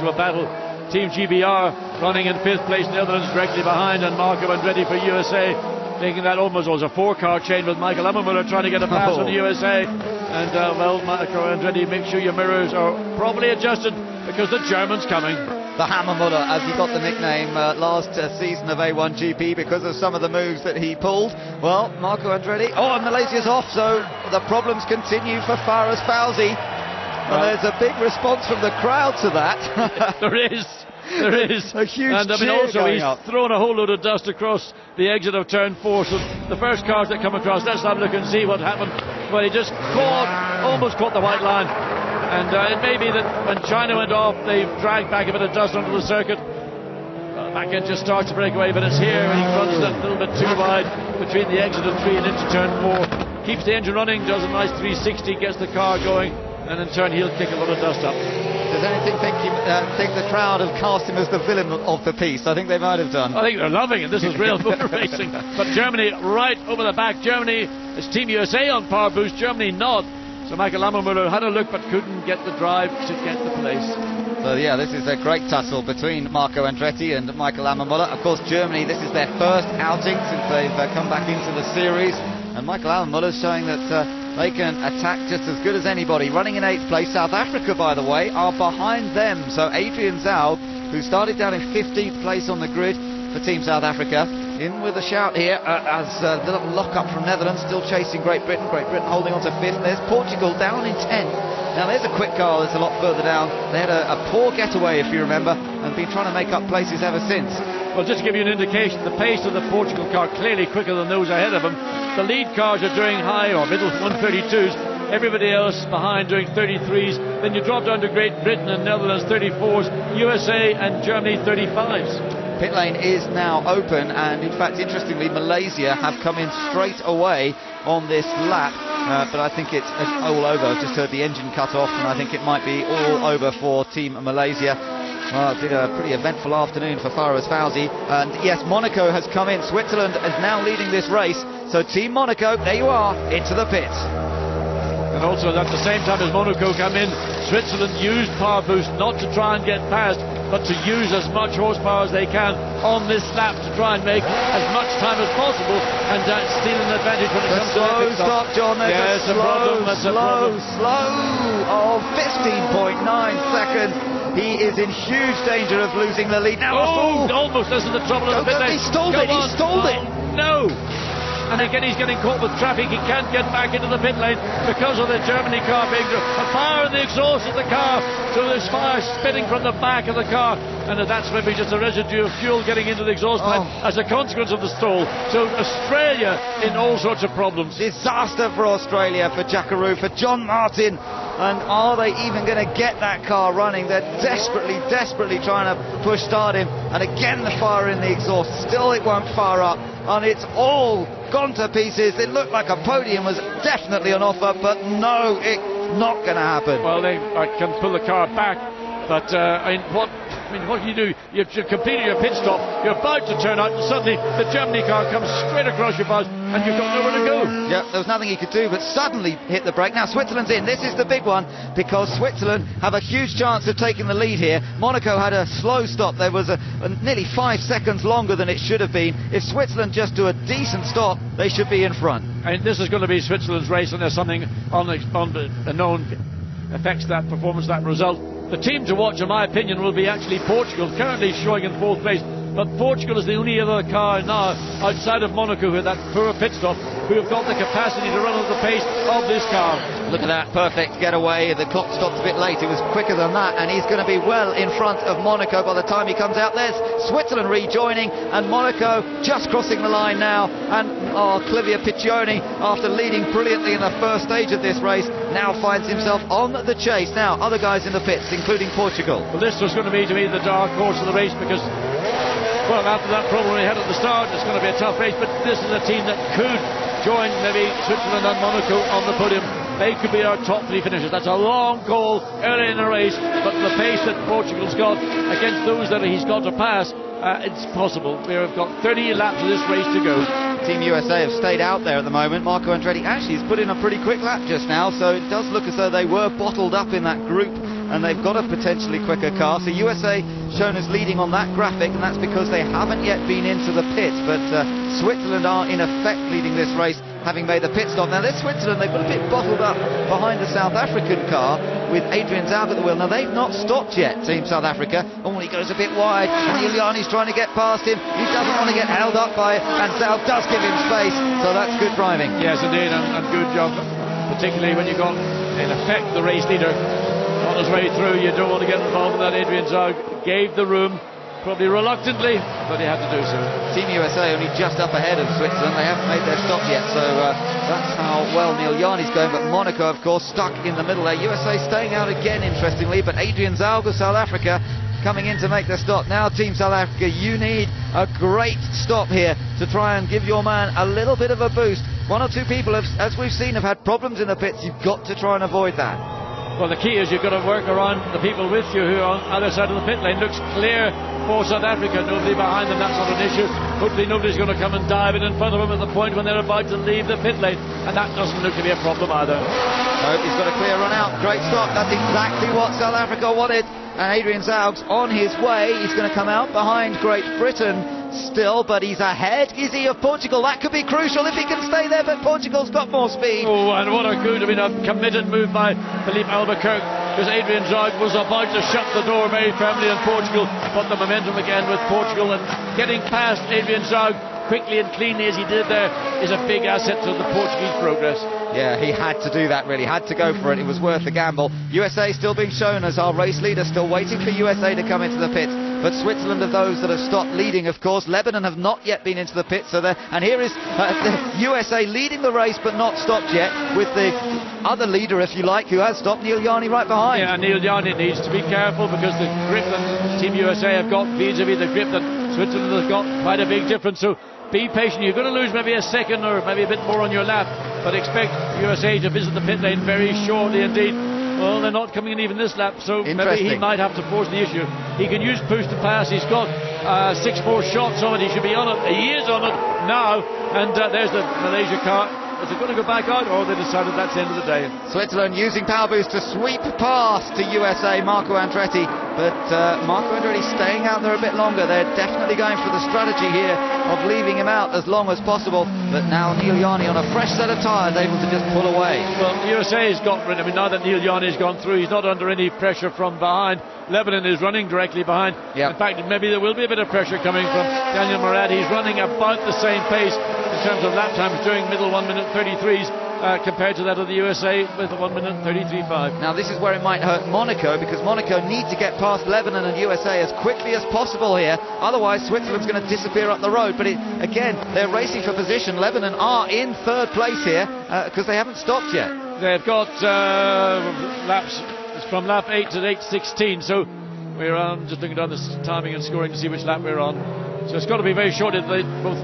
to a battle. Team GBR running in 5th place, Netherlands directly behind, and Marco Andretti for USA, making that almost was a 4-car chain with Michael Ammermuller trying to get a pass on the USA. And well, Marco Andretti, make sure your mirrors are properly adjusted because the German's coming. The Hammermuller, as he got the nickname last season of A1GP because of some of the moves that he pulled. Well, Marco Andretti, and Malaysia's off, so the problems continue for Fares Fauzi. And there's a big response from the crowd to that. There is. A huge and I mean, also he's thrown a whole load of dust across the exit of turn 4. So the first cars that come across, let's have a look and see what happened. Well, he just almost caught the white line. And it may be that when China went off, they've dragged back a bit of dust onto the circuit. Back end just starts to break away, but it's here when he runs a little bit too wide between the exit of 3 and into turn 4. Keeps the engine running, does a nice 360, gets the car going, and in turn he'll kick a lot of dust up. Does anything think the crowd have cast him as the villain of the piece? I think they might have done. I think they're loving it. This is real motor racing. But Germany right over the back. Germany is Team USA on power boost. Germany not. So Michael Ammermuller had a look but couldn't get the drive to get the place. So yeah, this is a great tussle between Marco Andretti and Michael Ammermuller. Of course, Germany, this is their first outing since they've come back into the series. And Michael Ammermuller's showing that they can attack just as good as anybody. Running in 8th place, South Africa, by the way, are behind them. So Adrian Zaub, who started down in 15th place on the grid for Team South Africa, in with a shout here as a little lock-up from Netherlands, still chasing Great Britain. Great Britain holding on to 5th. There's Portugal down in 10th. Now there's a quick car that's a lot further down. They had a poor getaway, if you remember, and been trying to make up places ever since. Well, just to give you an indication, the pace of the Portugal car clearly quicker than those ahead of them. The lead cars are doing high or middle 132s. Everybody else behind doing 33s. Then you drop down to Great Britain and Netherlands 34s, USA and Germany 35s. Pit lane is now open, and in fact, interestingly, Malaysia have come in straight away on this lap. But I think it's all over. I've just heard the engine cut off, and I think it might be all over for Team Malaysia. Well, it's been a pretty eventful afternoon for Fares Fauzi. And yes, Monaco has come in. Switzerland is now leading this race. So Team Monaco, there you are, into the pits. And also at the same time as Monaco come in, Switzerland used power boost not to try and get past, but to use as much horsepower as they can on this lap to try and make as much time as possible and steal an advantage when it comes to slow stop, John. Yes, slow of 15.9 seconds. He is in huge danger of losing the lead now. Almost. This is the trouble of the pit lane. He stalled it. No. And again he's getting caught with traffic. He can't get back into the pit lane because of the Germany car being a fire in the exhaust of the car. So there's fire spitting from the back of the car, and that's maybe just a residue of fuel getting into the exhaust pipe as a consequence of the stall. So Australia in all sorts of problems. Disaster for Australia, for Jackaroo, for John Martin. And are they even going to get that car running? They're desperately trying to push start him. And again the fire in the exhaust. Still it won't fire up. And it's all gone to pieces. It looked like a podium was definitely on offer, but no, it's not going to happen. Well, they can pull the car back, but what can you do? You've completed your pit stop, you're about to turn out, and suddenly the Germany car comes straight across your path, and you've got nowhere to go. Yeah, there was nothing he could do but suddenly hit the brake. Now Switzerland's in. This is the big one, because Switzerland have a huge chance of taking the lead here. Monaco had a slow stop. There was nearly 5 seconds longer than it should have been. If Switzerland just do a decent stop, they should be in front. And this is going to be Switzerland's race, and there's something unknown affects that performance, that result. The team to watch, in my opinion, will be actually Portugal, currently showing in 4th place. But Portugal is the only other car now outside of Monaco with that poor pit stop who have got the capacity to run at the pace of this car. Look at that perfect getaway. The clock stopped a bit late. It was quicker than that, and he's going to be well in front of Monaco by the time he comes out. There's Switzerland rejoining, and Monaco just crossing the line now. And Clivia Piccioni, after leading brilliantly in the first stage of this race, now finds himself on the chase. Now other guys in the pits, including Portugal. Well, this was going to be the dark horse of the race, because well, after that problem we had at the start, it's going to be a tough race, but this is a team that could join maybe Switzerland and Monaco on the podium. They could be our top 3 finishers. That's a long call early in the race, but the pace that Portugal's got against those that he's got to pass, it's possible. We've got 30 laps of this race to go. Team USA have stayed out there at the moment. Marco Andretti actually has put in a pretty quick lap just now, so it does look as though they were bottled up in that group and they've got a potentially quicker car. So USA shown as leading on that graphic, and that's because they haven't yet been into the pits, but Switzerland are in effect leading this race, having made the pit stop. Now this Switzerland, they've got a bit bottled up behind the South African car with Adrian Zaug at the wheel. Now they've not stopped yet, Team South Africa. Oh, he goes a bit wide, and Iuliani's trying to get past him. He doesn't want to get held up by it, and Zaug does give him space, so that's good driving. Yes, indeed, and good job, particularly when you got, in effect, the race leader on his way through. You don't want to get involved with that. Adrian Zaug gave the room, probably reluctantly, but he had to do so. Team USA only just up ahead of Switzerland. They haven't made their stop yet, so that's how well Iuliani's going. But Monaco, of course, stuck in the middle there. USA staying out again, interestingly, but Adrian Zaug of South Africa coming in to make their stop. Now, Team South Africa, you need a great stop here to try and give your man a little bit of a boost. One or two people, as we've seen, have had problems in the pits. You've got to try and avoid that. Well, the key is you've got to work around the people with you who are on the other side of the pit lane. Looks clear for South Africa, nobody behind them, that's not an issue. Hopefully nobody's going to come and dive in front of them at the point when they're about to leave the pit lane, and that doesn't look to be a problem either. No, he's got a clear run out, great stop, that's exactly what South Africa wanted, and Adrian Zaug's on his way. He's going to come out behind Great Britain still, but he's ahead, is he, of Portugal? That could be crucial if he can stay there, but Portugal's got more speed. Oh, and what a good, I mean, a committed move by Philippe Albuquerque, because Adrian Zaug was about to shut the door very firmly on Portugal, but the momentum again with Portugal, and getting past Adrian Zaug quickly and cleanly as he did there is a big asset to the Portuguese progress. Yeah, he had to do that, really, had to go for it. It was worth the gamble. USA still being shown as our race leader, still waiting for USA to come into the pits, but Switzerland are those that have stopped leading, of course. Lebanon have not yet been into the pits, so and here is the USA leading the race but not stopped yet, with the other leader, if you like, who has stopped, Iuliani, right behind. Yeah, Iuliani needs to be careful, because the grip that Team USA have got vis-a-vis the grip that Switzerland has got, quite a big difference. So be patient. You're going to lose maybe a second or maybe a bit more on your lap, but expect USA to visit the pit lane very shortly indeed. Well, they're not coming in even this lap, so maybe he might have to force the issue. He can use push to pass. He's got 6-4 shots on it. He should be on it. He is on it now, and there's the Malaysia car. Is it going to go back out, or they decided that's the end of the day? Switzerland using power boost to sweep past to USA, Marco Andretti, but Marco Andretti staying out there a bit longer. They're definitely going for the strategy here of leaving him out as long as possible, but now Iuliani on a fresh set of tyres able to just pull away. Well, USA has got rid of him. Now that Iuliani's gone through, he's not under any pressure from behind. Lebanon is running directly behind. Yep. In fact, maybe there will be a bit of pressure coming from Daniel Murad. He's running about the same pace in terms of lap times, doing middle 1 minute 33s compared to that of the USA with 1 minute 33.5. Now this is where it might hurt Monaco, because Monaco need to get past Lebanon and USA as quickly as possible here, otherwise Switzerland's going to disappear up the road. But again, they're racing for position. Lebanon are in third place here because they haven't stopped yet. They've got laps from lap 8 to 8.16, so we're on, just looking down this timing and scoring to see which lap we're on. So it's got to be very short if they both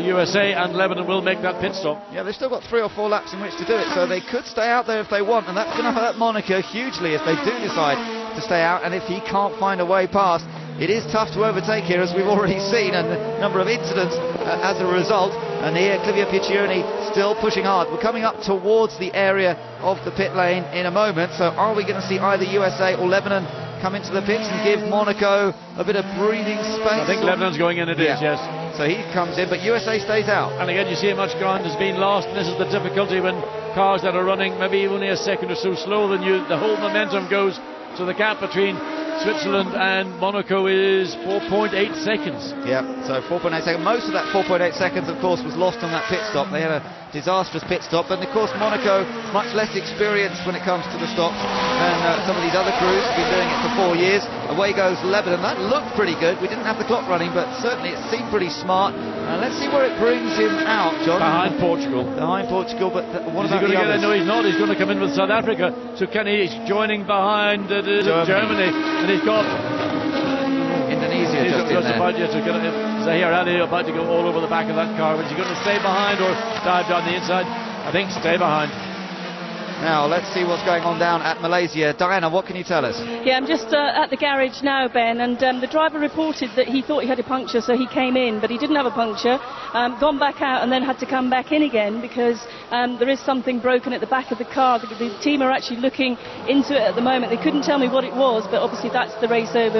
USA and Lebanon will make that pit stop. Yeah, they've still got 3 or 4 laps in which to do it, so they could stay out there if they want, and that's going to hurt Monaco hugely if they do decide to stay out, and if he can't find a way past. It is tough to overtake here, as we've already seen, and a number of incidents as a result. And here, Clivia Piccioni still pushing hard. We're coming up towards the area of the pit lane in a moment, so are we going to see either USA or Lebanon come into the pits and give Monaco a bit of breathing space? I think Lebanon's going in, yes. So he comes in, but USA stays out. And again, you see how much ground has been lost, and this is the difficulty when cars that are running maybe only a second or so slower than you, the whole momentum goes. So the gap between Switzerland and Monaco is 4.8 seconds. Yeah, so 4.8 seconds. Most of that 4.8 seconds, of course, was lost on that pit stop. They had a disastrous pit stop, and of course Monaco much less experienced when it comes to the stops than some of these other crews have been doing it for 4 years. Away goes Lebanon. That looked pretty good. We didn't have the clock running, but certainly it seemed pretty smart. Let's see where it brings him out, John. Behind Portugal. Behind Portugal, but what about the others? No, he's not. He's going to come in with South Africa. So he's joining behind Germany, and he's got Indonesia just in there. Zahir Ali about to go all over the back of that car. Is he going to stay behind or dive down the inside? I think stay behind. Now let's see what's going on down at Malaysia. Diana, what can you tell us? Yeah, I'm just at the garage now, Ben, and the driver reported that he thought he had a puncture, so he came in, but he didn't have a puncture, gone back out and then had to come back in again because there is something broken at the back of the car. The team are actually looking into it at the moment. They couldn't tell me what it was, but obviously that's the race over.